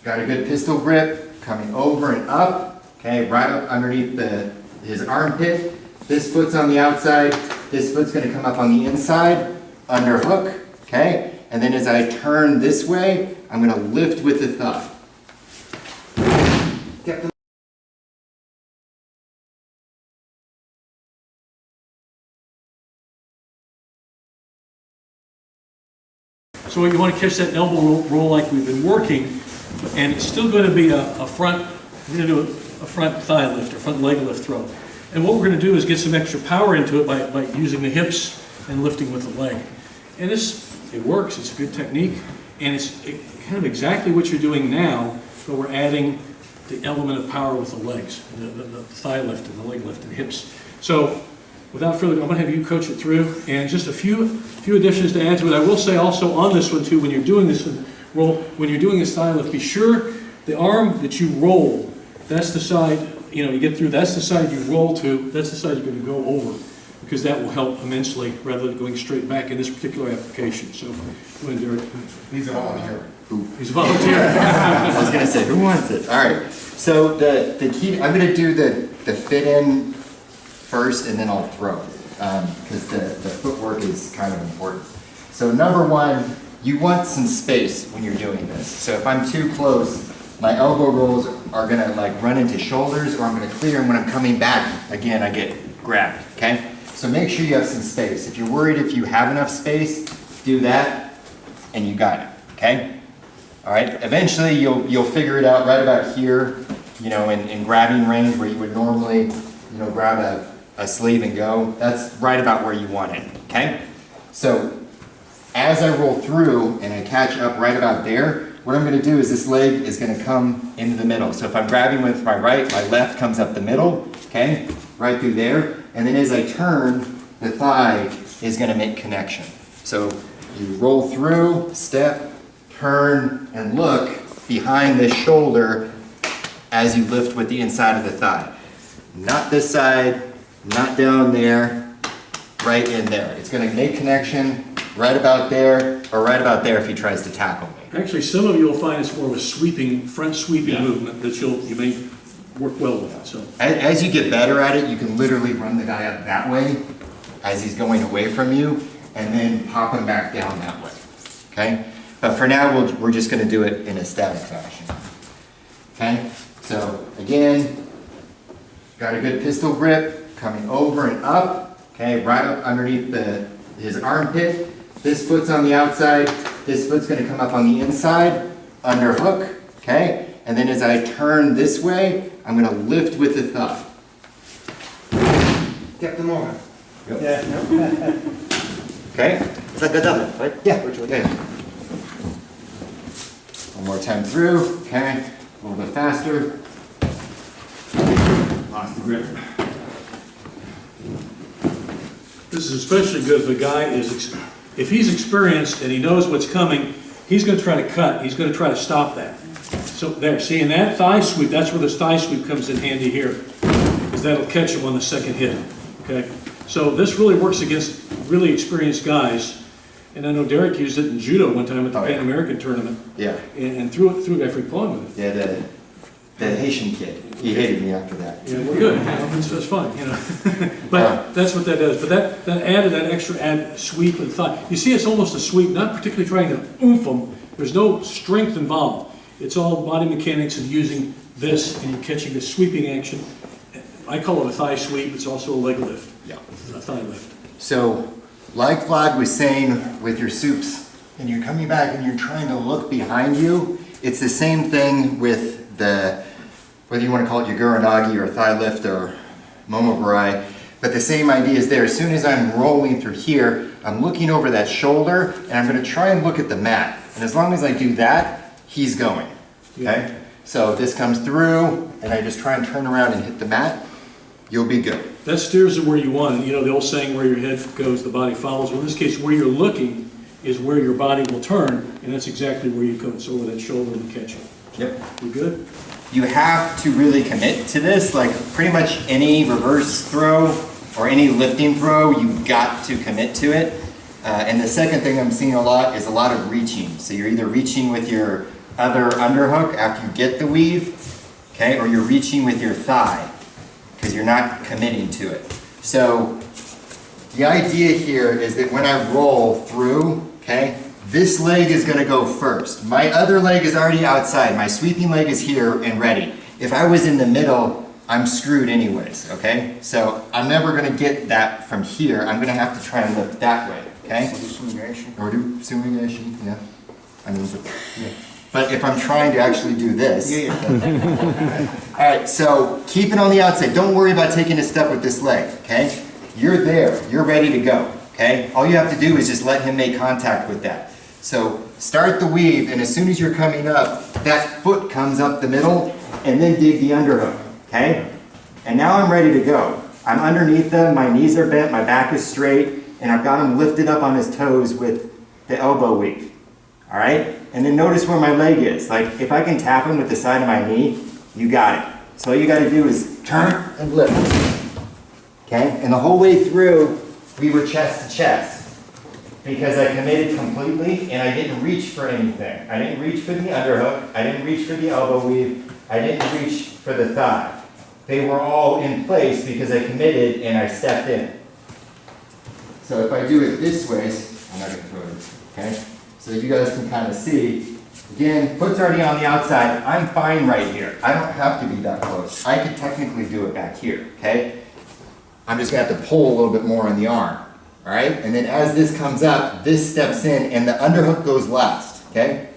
Got a good pistol grip, coming over and up, okay, right up underneath his armpit. This foot's on the outside, this foot's gonna come up on the inside, under hook, okay? And then as I turn this way, I'm gonna lift with the thigh. Get the So you want to catch that elbow roll like we've been working, and it's still going to be a front, we're going to do a front thigh lift or front leg lift throw. And what we're going to do is get some extra power into it by using the hips and lifting with the leg. And it works, it's a good technique, and it's kind of exactly what you're doing now, but we're adding the element of power with the legs, the thigh lift and the leg lift and hips. So without further ado, I'm going to have you coach it through, and just a few additions to add to it. I will say also on this one too, when you're doing this roll, when you're doing this thigh lift, be sure the arm that you roll, that's the side, you get through, that's the side you roll to, that's the side you're going to go over, because that will help immensely rather than going straight back in this particular application. So, He's a volunteer. He's a volunteer. I was going to say, who wants it? All right. So the key, I'm going to do the fit in first, and then I'll throw, because the footwork is kind of important. So number one, you want some space when you're doing this. So if I'm too close, my elbow rolls are gonna like run into shoulders, or I'm gonna clear, and when I'm coming back, again, I get grabbed, okay? So make sure you have some space. If you're worried if you have enough space, do that, and you got it, okay? All right, eventually you'll figure it out right about here, in grabbing range where you would normally, grab a sleeve and go. That's right about where you want it, okay? So as I roll through and I catch up right about there, what I'm gonna do is this leg is gonna come into the middle. So if I'm grabbing with my right, my left comes up the middle, okay? Right through there. And then as I turn, the thigh is gonna make connection. So you roll through, step, turn, and look behind this shoulder as you lift with the inside of the thigh. Not this side, not down there, right in there. It's going to make connection right about there, or right about there if he tries to tackle me. Actually, some of you will find it's more of a front sweeping movement that you may work well with it. So as you get better at it, you can literally run the guy up that way as he's going away from you, and then pop him back down that way, okay? But for now, we're just going to do it in a static fashion, okay? So again, got a good pistol grip, coming over and up, okay, right up underneath his armpit. This foot's on the outside, this foot's gonna come up on the inside, under hook, okay? And then as I turn this way, I'm gonna lift with the thigh. Get them over. Yep. Yeah. Okay? It's like a double, right? Yeah. Okay. One more time through, okay? A little bit faster. Lost the grip. this is especially good if the guy is, if he's experienced and he knows what's coming, he's going to try to cut. He's going to try to stop that. So there, see, in that thigh sweep, that's where the thigh sweep comes in handy here, because that'll catch him on the second hit. Okay, so this really works against really experienced guys. And I know Derek used it in judo one time at the Pan American tournament. Yeah. And threw a guy free plowing with it. Yeah, the Haitian kid. He hated me after that. Yeah, well, good. That's fine, you know. But that's what that does. But that added that extra sweep and thigh. You see, it's almost a sweep, not particularly trying to oomph them. There's no strength involved. It's all body mechanics of using this and you're catching the sweeping action. I call it a thigh sweep. It's also a leg lift. Yeah. A thigh lift. So, like Vlad was saying with your soups, and you're coming back and you're trying to look behind you, it's the same thing with the, whether you want to call it Yaguranagi or thigh lift or Momoburai, but the same idea is there. As soon as I'm rolling through here, I'm looking over that shoulder and I'm going to try and look at the mat. And as long as I do that, he's going, okay? Yeah. So this comes through and I just try and turn around and hit the mat, you'll be good. That steers it where you want it. You know, the old saying, where your head goes, the body follows. Well, in this case, where you're looking is where your body will turn, and that's exactly where you go. It's over that shoulder and catch it. Yep. We good? You have to really commit to this. Like pretty much any reverse throw or any lifting throw, you've got to commit to it. And the second thing I'm seeing a lot is a lot of reaching. So you're either reaching with your other underhook after you get the weave, okay? Or you're reaching with your thigh because you're not committing to it. So the idea here is that when I roll through, okay, this leg is gonna go first. My other leg is already outside. My sweeping leg is here and ready. If I was in the middle, I'm screwed anyways, okay? So I'm never gonna get that from here. I'm gonna have to try and lift that way, okay? Or do sumigation, yeah. I mean, yeah. But if I'm trying to actually do this. All right, so keep it on the outside. Don't worry about taking a step with this leg, okay? You're there, you're ready to go, okay? All you have to do is just let him make contact with that. So start the weave, and as soon as you're coming up, that foot comes up the middle, and then dig the underhook, okay? And now I'm ready to go. I'm underneath them, my knees are bent, my back is straight, and I've got him lifted up on his toes with the elbow weave, all right? And then notice where my leg is. Like, if I can tap him with the side of my knee, you got it. So all you gotta do is turn and lift, okay? And the whole way through, we were chest to chest because I committed completely and I didn't reach for anything. I didn't reach for the underhook, I didn't reach for the elbow weave, I didn't reach for the thigh. They were all in place because I committed and I stepped in. So if I do it this way, I'm not gonna throw it, okay? So you guys can kind of see, again, foot's already on the outside, I'm fine right here. I don't have to be that close. I could technically do it back here, okay? I'm just gonna have to pull a little bit more on the arm, all right? And then as this comes up, this steps in and the underhook goes last, okay?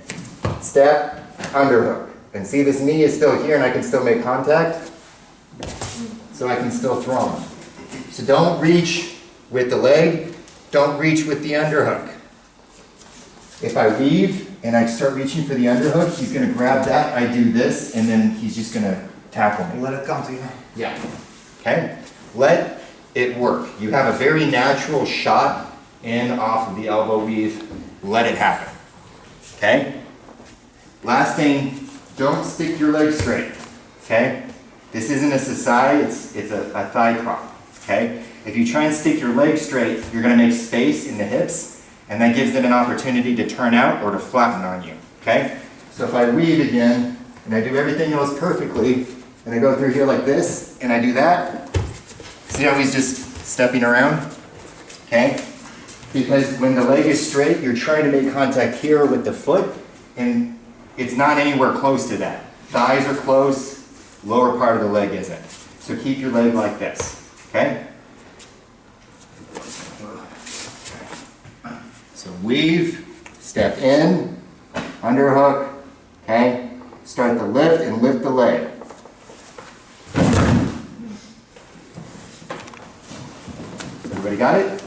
Step, underhook. And see, this knee is still here and I can still make contact, so I can still throw him. So don't reach with the leg, don't reach with the underhook. If I weave and I start reaching for the underhook, he's gonna grab that, I do this, and then he's just gonna tackle me. Let it come to you. Yeah, okay? Let it work. You have a very natural shot in off of the elbow weave. Let it happen, okay? Last thing, don't stick your leg straight, okay? This isn't a sasai, it's a thigh prop, okay? If you try and stick your leg straight, you're gonna make space in the hips, and that gives them an opportunity to turn out or to flatten on you, okay? So if I weave again, and I do everything else perfectly, and I go through here like this, and I do that, see how he's just stepping around, okay? Because when the leg is straight, you're trying to make contact here with the foot, and it's not anywhere close to that. Thighs are close, lower part of the leg isn't. So keep your leg like this, okay? So weave, step in, underhook, okay? Start the lift and lift the leg. Everybody got it?